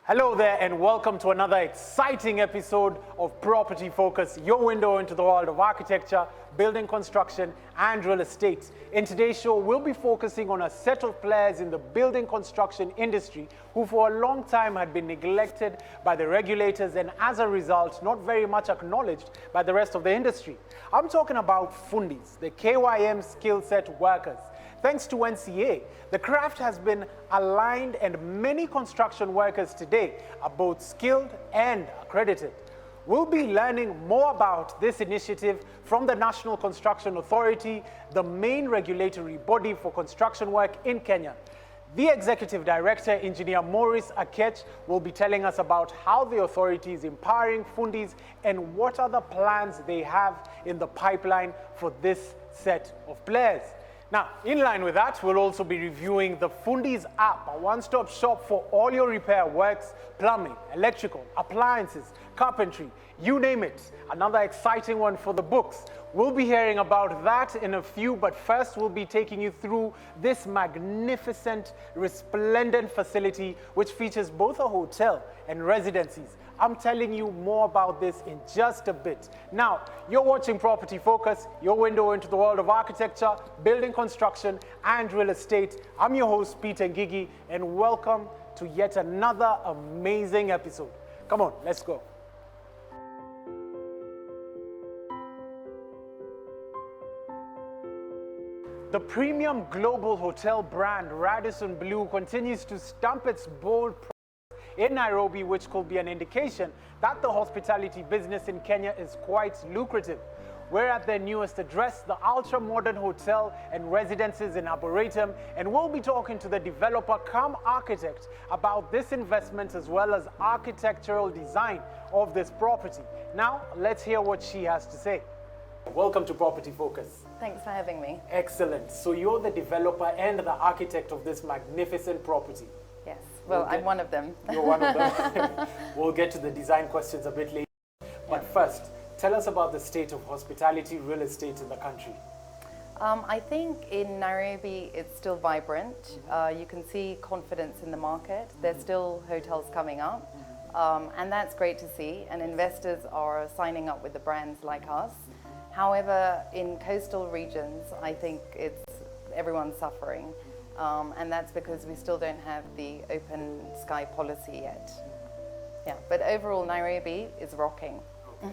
Hello there and welcome to another exciting episode of Property Focus, your window into the world of architecture, building construction and real estate. In today's show, we'll be focusing on a set of players in the building construction industry who for a long time had been neglected by the regulators and as a result, not very much acknowledged by the rest of the industry. I'm talking about Fundis, the KYM skill set workers. Thanks to NCA, the craft has been aligned and many construction workers today are both skilled and accredited. We'll be learning more about this initiative from the National Construction Authority, the main regulatory body for construction work in Kenya. The Executive Director, Engineer Maurice Akech, will be telling us about how the authority is empowering Fundis and what other plans they have in the pipeline for this set of players. Now, in line with that, we'll also be reviewing the Fundis app, a one-stop shop for all your repair works, plumbing, electrical, appliances, carpentry, you name it. Another exciting one for the books. We'll be hearing about that in a few, but first we'll be taking you through this magnificent, resplendent facility, which features both a hotel and residencies. I'm telling you more about this in just a bit. Now, you're watching Property Focus, your window into the world of architecture, building construction, and real estate. I'm your host, Peter Ngigi, and welcome to yet another amazing episode. Come on, let's go. The premium global hotel brand Radisson Blu continues to stamp its bold in Nairobi, which could be an indication that the hospitality business in Kenya is quite lucrative. We're at their newest address, the ultra-modern hotel and residences in Arboretum, and we'll be talking to the developer cum architect about this investment as well as architectural design of this property. Now, let's hear what she has to say. Welcome to Property Focus. Thanks for having me. Excellent. So you're the developer and the architect of this magnificent property. Yes, well, I'm one of them. You're one of them. We'll get to the design questions a bit later. But first, tell us about the state of hospitality real estate in the country. I think in Nairobi it's still vibrant. You can see confidence in the market. There's still hotels coming up. And that's great to see. And investors are signing up with the brands like us. However, in coastal regions, I think everyone's suffering. And that's because we still don't have the open sky policy yet. Yeah, but overall, Nairobi is rocking. Okay.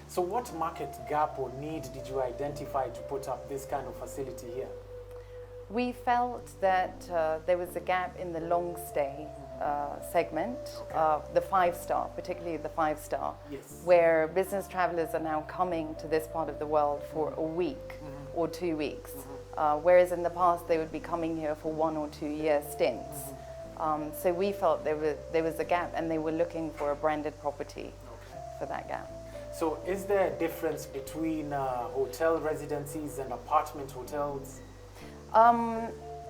So what market gap or need did you identify to put up this kind of facility here? We felt that there was a gap in the long stay segment, the 5-star, particularly the 5-star, yes, where business travelers are now coming to this part of the world for a week or 2 weeks. Whereas in the past they would be coming here for 1 or 2 year stints. So we felt there was a gap and they were looking for a branded property for that gap. So is there a difference between hotel residencies and apartment hotels?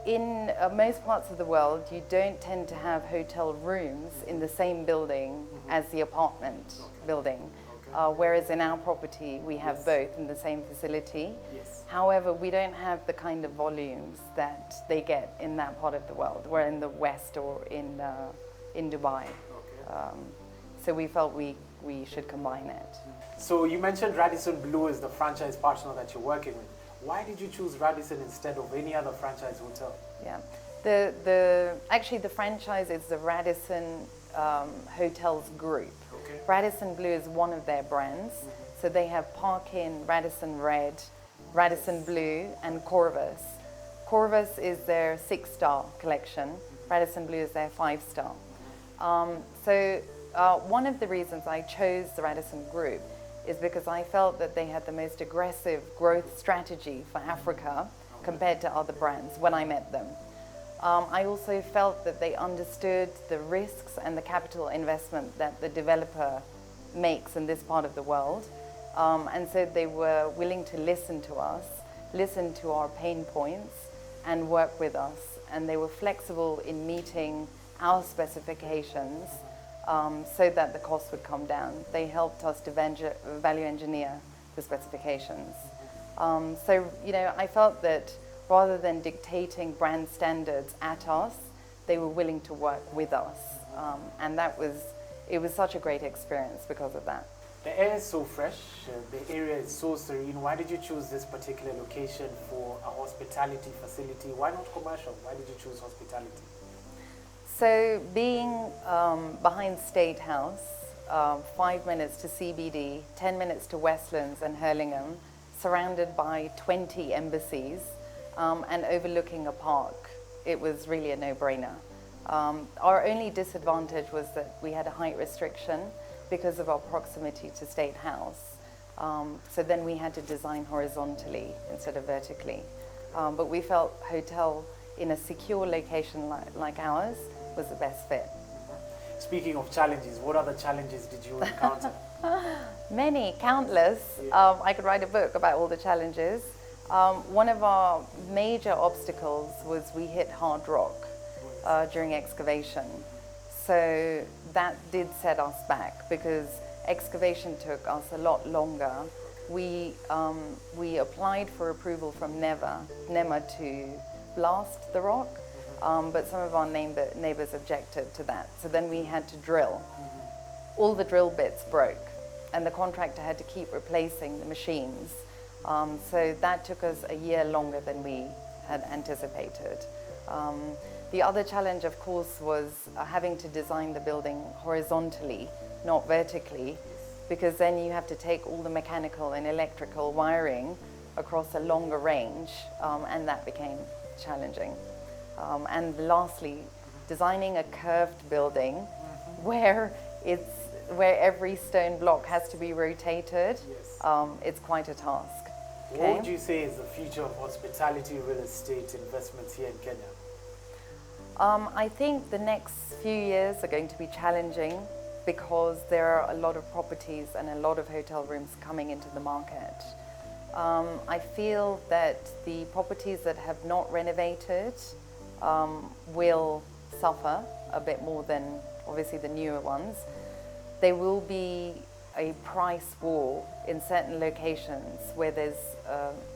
In most parts of the world, you don't tend to have hotel rooms in the same building as the apartment building. Whereas in our property, we have both in the same facility. Yes. However, we don't have the kind of volumes that they get in that part of the world. We're in the West or in Dubai. Okay. So we felt we should combine it. So you mentioned Radisson Blu is the franchise partner that you're working with. Why did you choose Radisson instead of any other franchise hotel? Yeah, actually the franchise is the Radisson Hotels Group. Okay. Radisson Blu is one of their brands. So they have Park Inn, Radisson Red, Radisson Blu, and Corvus. Corvus is their 6-star collection. Radisson Blu is their 5-star. One of the reasons I chose the Radisson Group is because I felt that they had the most aggressive growth strategy for Africa compared to other brands when I met them. I also felt that they understood the risks and the capital investment that the developer makes in this part of the world. And so they were willing to listen to us, listen to our pain points, and work with us. And they were flexible in meeting our specifications so that the cost would come down. They helped us to value engineer the specifications. So, I felt that rather than dictating brand standards at us, they were willing to work with us And it was such a great experience because of that. The air is so fresh, the area is so serene. Why did you choose this particular location for a hospitality facility? Why not commercial? Why did you choose hospitality? So being behind State House, 5 minutes to CBD, 10 minutes to Westlands and Hurlingham, surrounded by 20 embassies and overlooking a park, it was really a no-brainer. Our only disadvantage was that we had a height restriction because of our proximity to State House. So then we had to design horizontally instead of vertically. But we felt hotel in a secure location like ours was the best fit. Speaking of challenges, what other challenges did you encounter? Many, countless. I could write a book about all the challenges. One of our major obstacles was we hit hard rock during excavation. So that did set us back because excavation took us a lot longer. We applied for approval from NEMA to blast the rock, but some of our neighbors objected to that. So then we had to drill. All the drill bits broke, and the contractor had to keep replacing the machines. So that took us a year longer than we had anticipated. The other challenge, of course, was having to design the building horizontally, not vertically, because then you have to take all the mechanical and electrical wiring across a longer range, and that became challenging. And lastly, designing a curved building where every stone block has to be rotated, it's quite a task. Okay? What would you say is the future of hospitality real estate investments here in Kenya? I think the next few years are going to be challenging because there are a lot of properties and a lot of hotel rooms coming into the market. I feel that the properties that have not renovated will suffer a bit more than obviously the newer ones. There will be a price war in certain locations where there's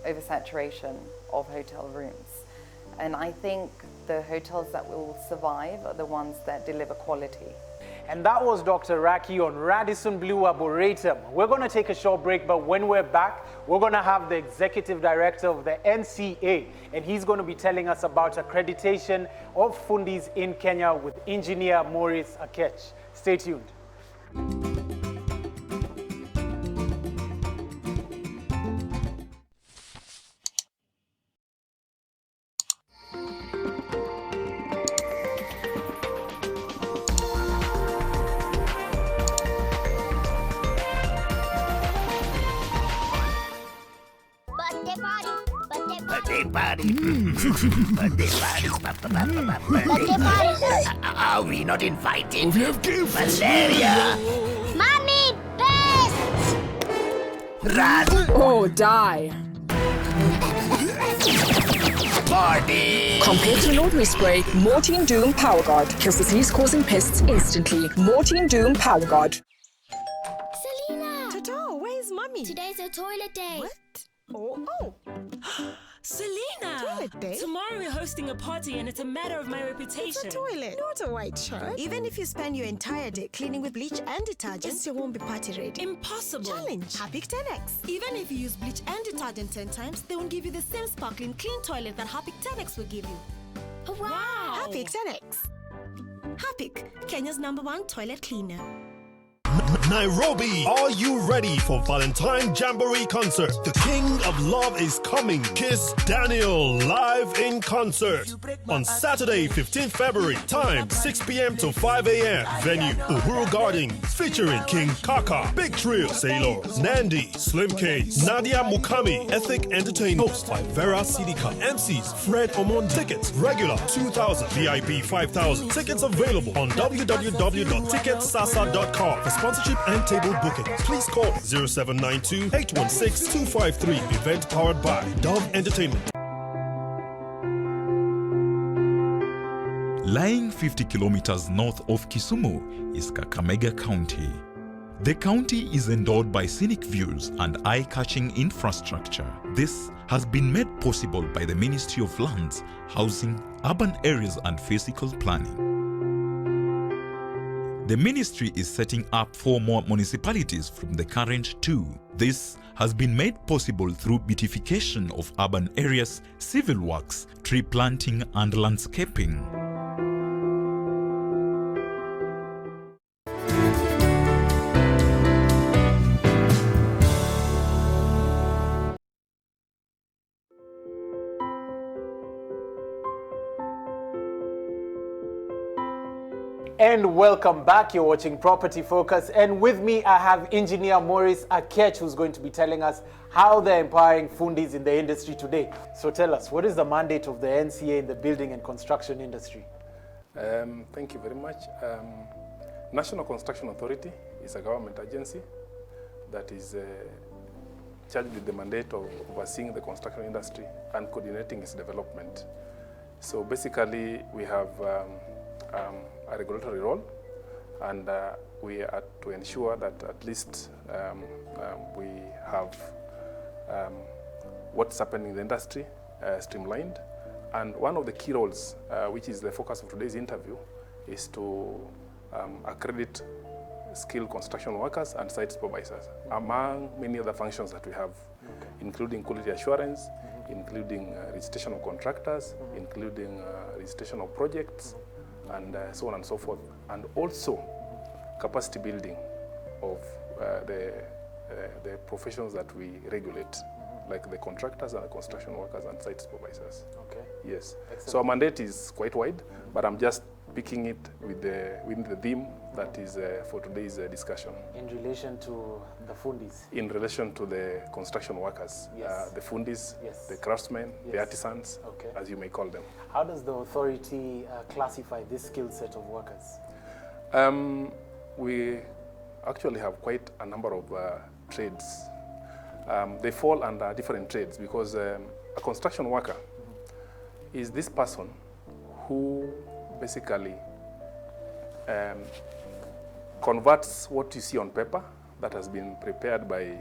oversaturation of hotel rooms. And I think the hotels that will survive are the ones that deliver quality. And that was Dr. Raki on Radisson Blu Arboretum. We're going to take a short break, but when we're back, we're going to have the Executive Director of the NCA, and he's going to be telling us about accreditation of Fundis in Kenya with engineer Maurice Akech. Stay tuned. Are we not invited? We have gifts. Malaria! Mommy, pests! Rat! Oh, die. Party! Compared to laundry spray, Mortein Doom Power Guard kills disease-causing pests instantly. Mortein Doom Power Guard. Selena! Toto, where's mommy? Today's a toilet day. What? Oh. Selena! Toilet day? Tomorrow we're hosting a party and it's a matter of my reputation. It's a toilet, not a white shirt. Even if you spend your entire day cleaning with bleach and detergent, it still won't be party ready. Impossible. Challenge. Harpic 10X. Even if you use bleach and detergent 10 times, they won't give you the same sparkling clean toilet that Harpic 10X will give you. Wow! Harpic 10X. Harpic, Kenya's #1 toilet cleaner. Nairobi, are you ready for Valentine Jamboree Concert? The King of Love is coming. Kiss Daniel live in concert on Saturday, 15th February. Time 6 p.m. to 5 a.m. Venue Uhuru Gardens, featuring King Kaka, Big Trio, Sailors, Nandi, Slim Case, Nadia Mukami, Ethic Entertainment. Hosted by Vera Sidika. MCs Fred Omon. Tickets regular 2,000, VIP 5,000. Tickets available on www.ticketsasa.com. For sponsorship and table booking, please call 0792-816-253. Event powered by Dove Entertainment. Lying 50 kilometers north of Kisumu is Kakamega County. The county is endowed by scenic views and eye-catching infrastructure. This has been made possible by the Ministry of Lands, Housing, Urban Areas and Physical Planning. The ministry is setting up 4 more municipalities from the current 2. This has been made possible through beautification of urban areas, civil works, tree planting and landscaping. And welcome back. You're watching Property Focus, and with me I have engineer Maurice Akech, who's going to be telling us how they're empowering Fundis in the industry today. So tell us, what is the mandate of the NCA in the building and construction industry? Thank you very much. National Construction Authority is a government agency that is charged with the mandate of overseeing the construction industry and coordinating its development. So basically we have a regulatory role, and we are to ensure that at least we have what's happening in the industry streamlined. And one of the key roles, which is the focus of today's interview, is to accredit skilled construction workers and site supervisors, among many other functions that we have, including quality assurance, including registration of contractors, including registration of projects, and so on and so forth, and also capacity building of the professions that we regulate, like the contractors and the construction workers and site supervisors. Okay. Yes. Excellent. So our mandate is quite wide, but I'm just picking it within the theme that is for today's discussion. In relation to the Fundis? In relation to the construction workers, yes. The Fundis, yes. the craftsmen, yes. the artisans, okay. as you may call them. How does the authority classify this skill set of workers? We actually have quite a number of trades. They fall under different trades because a construction worker is this person who basically converts what you see on paper that has been prepared by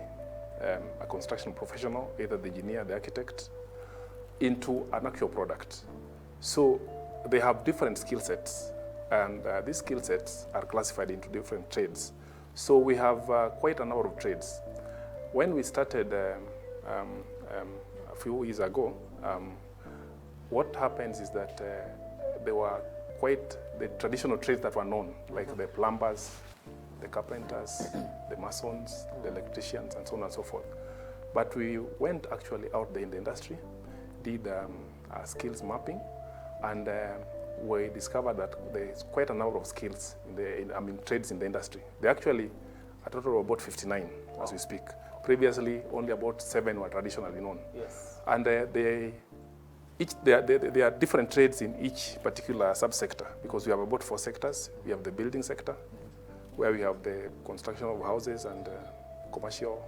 a construction professional, either the engineer, the architect, into an actual product. So they have different skill sets, and these skill sets are classified into different trades. So we have quite a number of trades. When we started a few years ago, what happens is that there were quite the traditional trades that were known, like the plumbers, the carpenters, the masons, the electricians, and so on and so forth. But we went actually out there in the industry, did a skills mapping, and we discovered that there's quite a number of skills trades in the industry. They actually a total of about 59 as we speak. Previously, only about 7 were traditionally known. Yes. And there are different trades in each particular subsector, because we have about 4 sectors. We have the building sector, where we have the construction of houses and commercial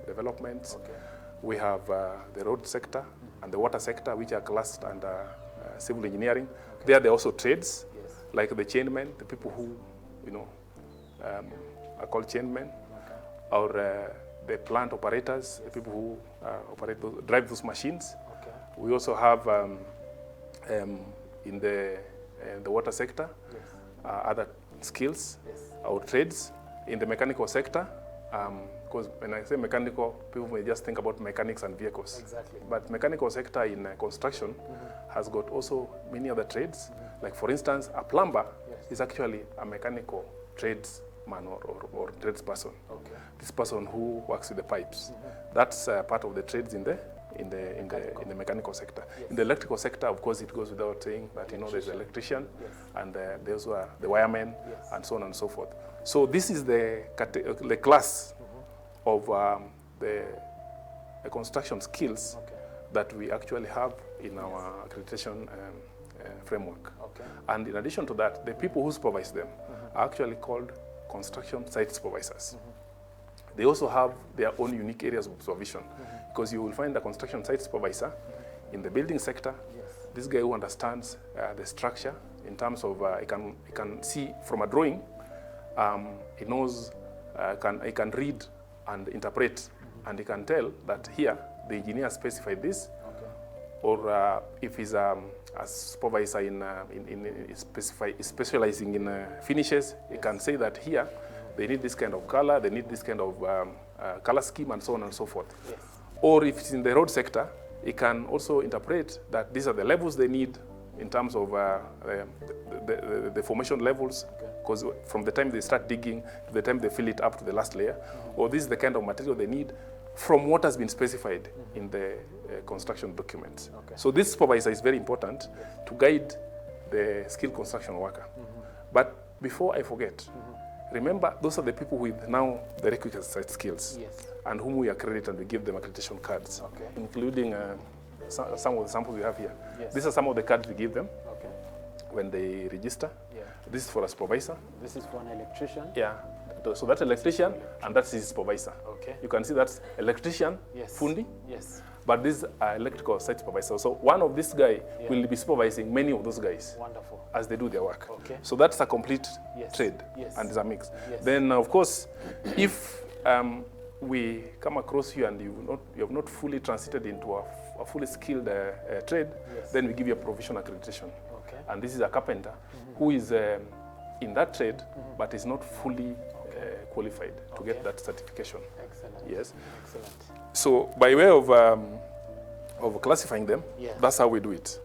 developments. Okay. We have the road sector and the water sector, which are classed under civil engineering. Okay. There are also trades, yes, like the chainmen, the people who, are called chainmen, okay, or the plant operators, the people who drive those machines. Okay. We also have in the water sector, yes, other skills, yes, or trades. In the mechanical sector, because when I say mechanical, people may just think about mechanics and vehicles. Exactly. But mechanical sector in construction, mm-hmm, has got also many other trades. Mm-hmm. Like for instance, a plumber, yes, is actually a mechanical tradesman or tradesperson. Okay. This person who works with the pipes. Mm-hmm. That's part of the trades in the mechanical sector. Yes. In the electrical sector, of course, it goes without saying that there's the electrician, yes, and those are the wiremen, yes, and so on and so forth. So this is the class, mm-hmm, of the construction skills, okay, that we actually have in our accreditation framework. Okay. And in addition to that, the people who supervise them, mm-hmm, are actually called construction site supervisors. Mm-hmm. They also have their own unique areas of supervision, mm-hmm, because you will find a construction site supervisor, mm-hmm, in the building sector. Yes. This guy who understands the structure in terms of he can see from a drawing. He knows, he can read and interpret, mm-hmm, and he can tell that here the engineer specified this, okay, or if he's a as supervisor specializing in finishes, he can say that here they need this kind of color, they need this kind of color scheme, and so on and so forth. Yes. Or if it's in the road sector, he can also interpret that these are the levels they need in terms of the formation levels, because from the time they start digging to the time they fill it up to the last layer, or this is the kind of material they need from what has been specified in the construction documents. Okay. So this supervisor is very important to guide the skilled construction worker. But before I forget, remember, those are the people with now the requisite skills, and whom we accredit and we give them accreditation cards, including some of the samples we have here. These are some of the cards we give them when they register. This is for a supervisor. This is for an electrician. Yeah. So that's electrician, and that's his supervisor. Okay. You can see that's electrician, Fundi. Yes. But this is electrical site supervisor. So one of this guy will be supervising many of those guys. Wonderful. As they do their work. Okay. So that's a complete trade, and it's a mix. Then, of course, if we come across you and you have not fully transited into a fully skilled trade, then we give you a provisional accreditation. Okay. And this is a carpenter who is in that trade, but is not fully qualified to get that certification. Excellent. Yes. Excellent. So by way of classifying them, that's how we do it.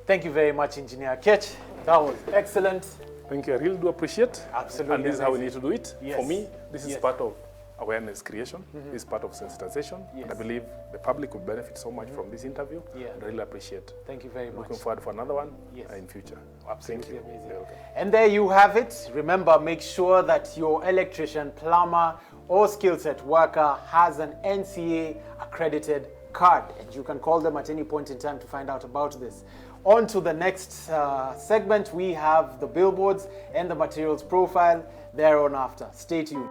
Thank you very much, Engineer Ketch. That was excellent. Thank you. I really do appreciate. Absolutely. And this is how we need to do it. Yes. For me, this is part of awareness creation. This is part of sensitization. And I believe the public will benefit so much from this interview. And I really appreciate. Thank you very much. Looking forward for another one in future. Absolutely Thank you. amazing. You're welcome. And there you have it. Remember, make sure that your electrician, plumber, or skill set worker has an NCA accredited card. And you can call them at any point in time to find out about this. On to the next segment, we have the billboards and the materials profile thereafter. Stay tuned.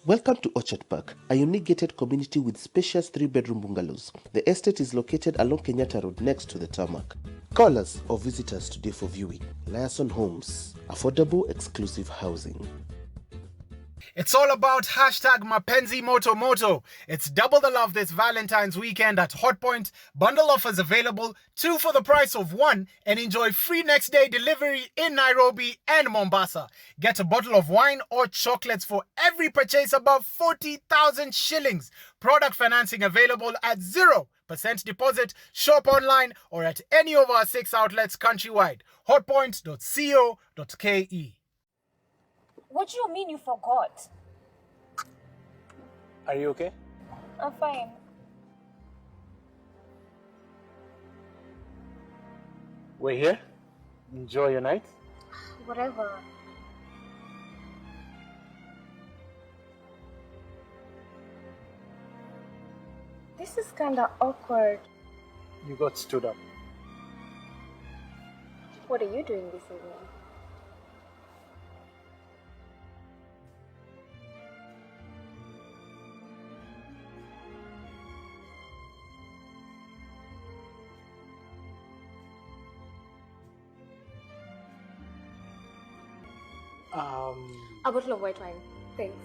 Welcome to Orchard Park, a unique gated community with spacious 3-bedroom bungalows. The estate is located along Kenyatta Road next to the tarmac. Call us or visit us today for viewing. Radisson Homes, affordable exclusive housing. It's all about hashtag Mapenzi Moto Moto. It's double the love this Valentine's weekend at Hotpoint. Bundle offers available, 2 for the price of 1, and enjoy free next day delivery in Nairobi and Mombasa. Get a bottle of wine or chocolates for every purchase above 40,000 shillings. Product financing available at 0% deposit. Shop online or at any of our 6 outlets countrywide. Hotpoint.co.ke. What do you mean you forgot? Are you okay? I'm fine. We're here. Enjoy your night. Whatever. This is kinda awkward. You got stood up. What are you doing this evening? A bottle of white wine. Thanks.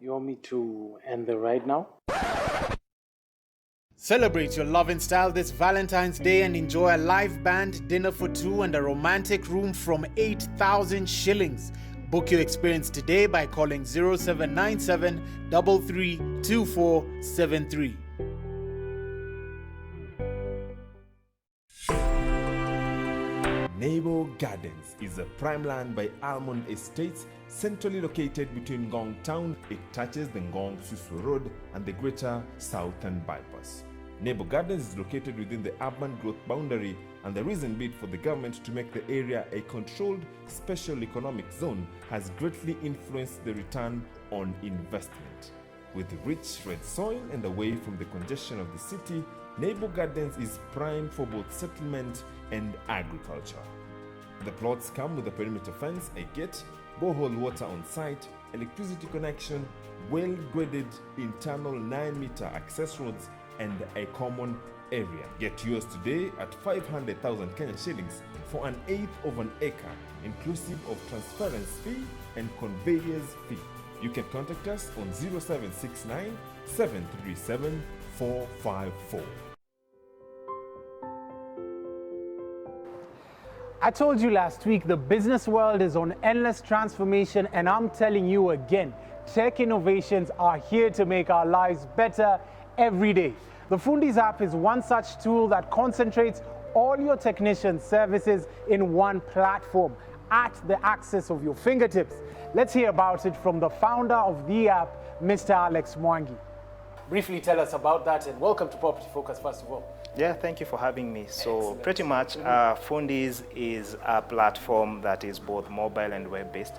You want me to end the ride now? Celebrate your love in style this Valentine's Day and enjoy a live band, dinner for 2 and a romantic room from 8,000 shillings. Book your experience today by calling 0797 332473. Nebo Gardens is a prime land by Almond Estates, centrally located between Ngong Town. It touches the Ngong Suswa Road and the Greater Southern Bypass. Nebo Gardens is located within the urban growth boundary, and the reason being for the government to make the area a controlled special economic zone has greatly influenced the return on investment. With rich red soil and away from the congestion of the city, Nebo Gardens is prime for both settlement and agriculture. The plots come with a perimeter fence, a gate, borehole water on site, electricity connection, well-graded internal 9-meter access roads, and a common area. Get yours today at 500,000 Kenyan shillings for an eighth of an acre, inclusive of transference fee and conveyors fee. You can contact us on 0769 737 454. I told you last week the business world is on endless transformation, and I'm telling you again, tech innovations are here to make our lives better every day. The Fundis app is one such tool that concentrates all your technician services in one platform at the access of your fingertips. Let's hear about it from the founder of the app, Mr. Alex Mwangi. Briefly tell us about that, and welcome to Property Focus first of all. Yeah, thank you for having me. So Excellent. pretty much Fundis is a platform that is both mobile and web-based,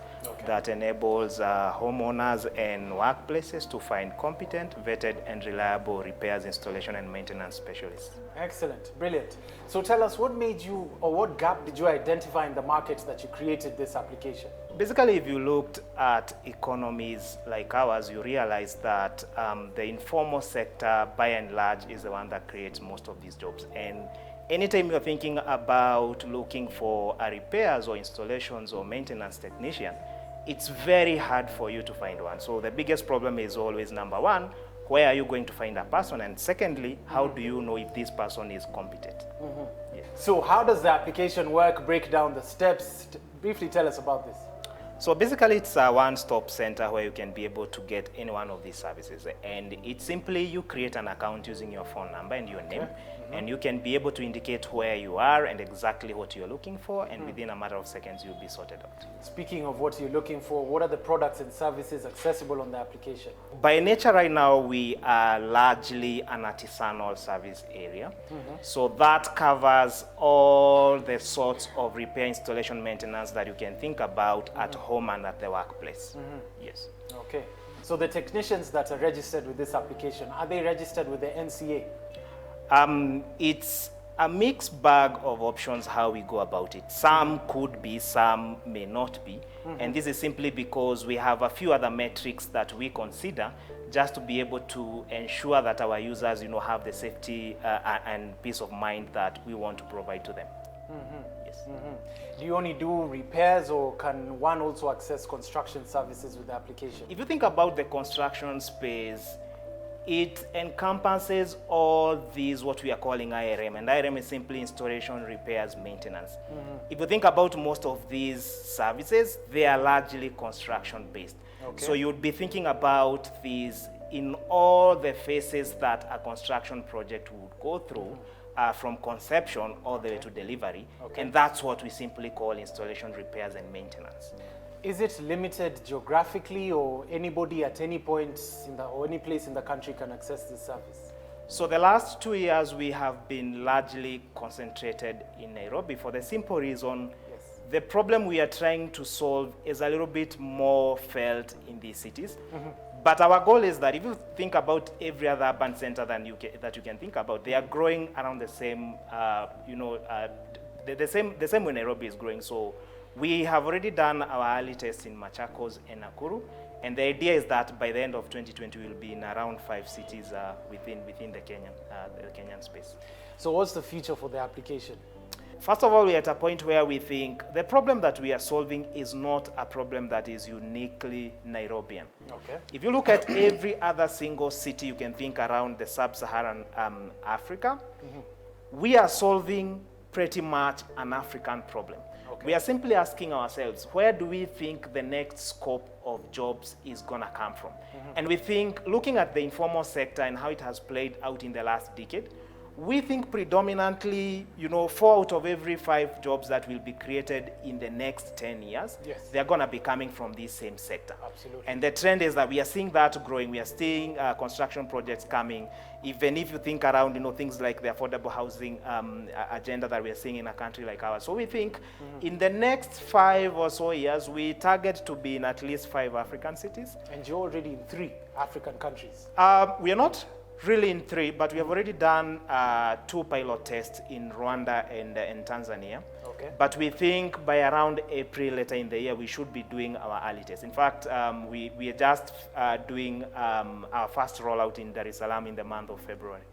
that enables homeowners and workplaces to find competent, vetted and reliable repairs, installation and maintenance specialists. Excellent, brilliant. So tell us, what made you, or what gap did you identify in the market that you created this application? Basically, if you looked at economies like ours, you realize that the informal sector, by and large, is the one that creates most of these jobs. And anytime you're thinking about looking for a repairs or installations or maintenance technician, it's very hard for you to find one. So the biggest problem is always, number one, where are you going to find a person? And secondly, how do you know if this person is competent? Yeah. So how does the application work? Break down the steps. Briefly tell us about this. So basically, it's a one-stop center where you can be able to get any one of these services. And it's simply you create an account using your phone number and your name, and you can be able to indicate where you are and exactly what you're looking for, and within a matter of seconds, you'll be sorted out. Speaking of what you're looking for, what are the products and services accessible on the application? By nature, right now, we are largely an artisanal service area. So that covers all the sorts of repair, installation, maintenance that you can think about at home and at the workplace. Yes. Okay. So the technicians that are registered with this application, are they registered with the NCA? It's a mixed bag of options how we go about it. Some could be, some may not be. And this is simply because we have a few other metrics that we consider just to be able to ensure that our users, have the safety and peace of mind that we want to provide to them. Yes. Do you only do repairs, or can one also access construction services with the application? If you think about the construction space, it encompasses all these what we are calling IRM, and IRM is simply installation, repairs, maintenance. If you think about most of these services, they are largely construction based. So you would be thinking about these in all the phases that a construction project would go through, from conception all the way to delivery, and that's what we simply call installation, repairs and maintenance. Is it limited geographically, or anybody at any point or any place in the country can access this service? So the last 2 years we have been largely concentrated in Nairobi for the simple reason the problem we are trying to solve is a little bit more felt in these cities. But our goal is that if you think about every other urban center that you can think about, they are growing around the same, the same way Nairobi is growing. So we have already done our early tests in Machakos and Nakuru, and the idea is that by the end of 2020 we'll be in around 5 cities within the Kenyan space. So what's the future for the application? First of all, we're at a point where we think the problem that we are solving is not a problem that is uniquely Nairobian. If you look at every other single city you can think around the sub-Saharan Africa, we are solving pretty much an African problem. We are simply asking ourselves, where do we think the next scope of jobs is going to come from? And we think, looking at the informal sector and how it has played out in the last decade, We think predominantly, 4 out of every 5 jobs that will be created in the next 10 years, they're going to be coming from this same sector. Absolutely. And the trend is that we are seeing that growing. We are seeing construction projects coming. Even if you think around, things like the affordable housing agenda that we are seeing in a country like ours. So we think in the next 5 or so years, we target to be in at least 5 African cities. And you're already in 3 African countries. We are not really in 3, but we have already done 2 pilot tests in Rwanda and in Tanzania. Okay. But we think by around April later in the year, we should be doing our early tests. In fact, we are just doing our first rollout in Dar es Salaam in the month of February.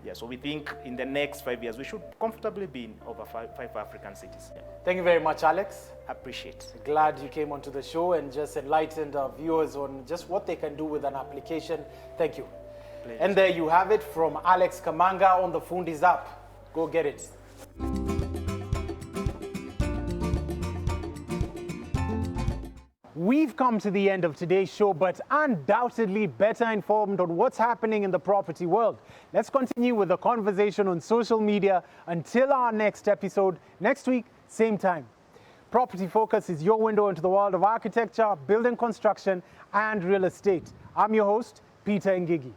Yeah, so we think in the next 5 years, we should comfortably be in over 5 African cities. Yeah. Thank you very much, Alex. Appreciate. Glad you came onto the show and just enlightened our viewers on just what they can do with an application. Thank you. Pleasure. And there you have it from Alex Kamanga on the Fundis app. Go get it. We've come to the end of today's show, but undoubtedly better informed on what's happening in the property world. Let's continue with the conversation on social media until our next episode, next week, same time. Property Focus is your window into the world of architecture, building construction, and real estate. I'm your host, Peter Ngigi.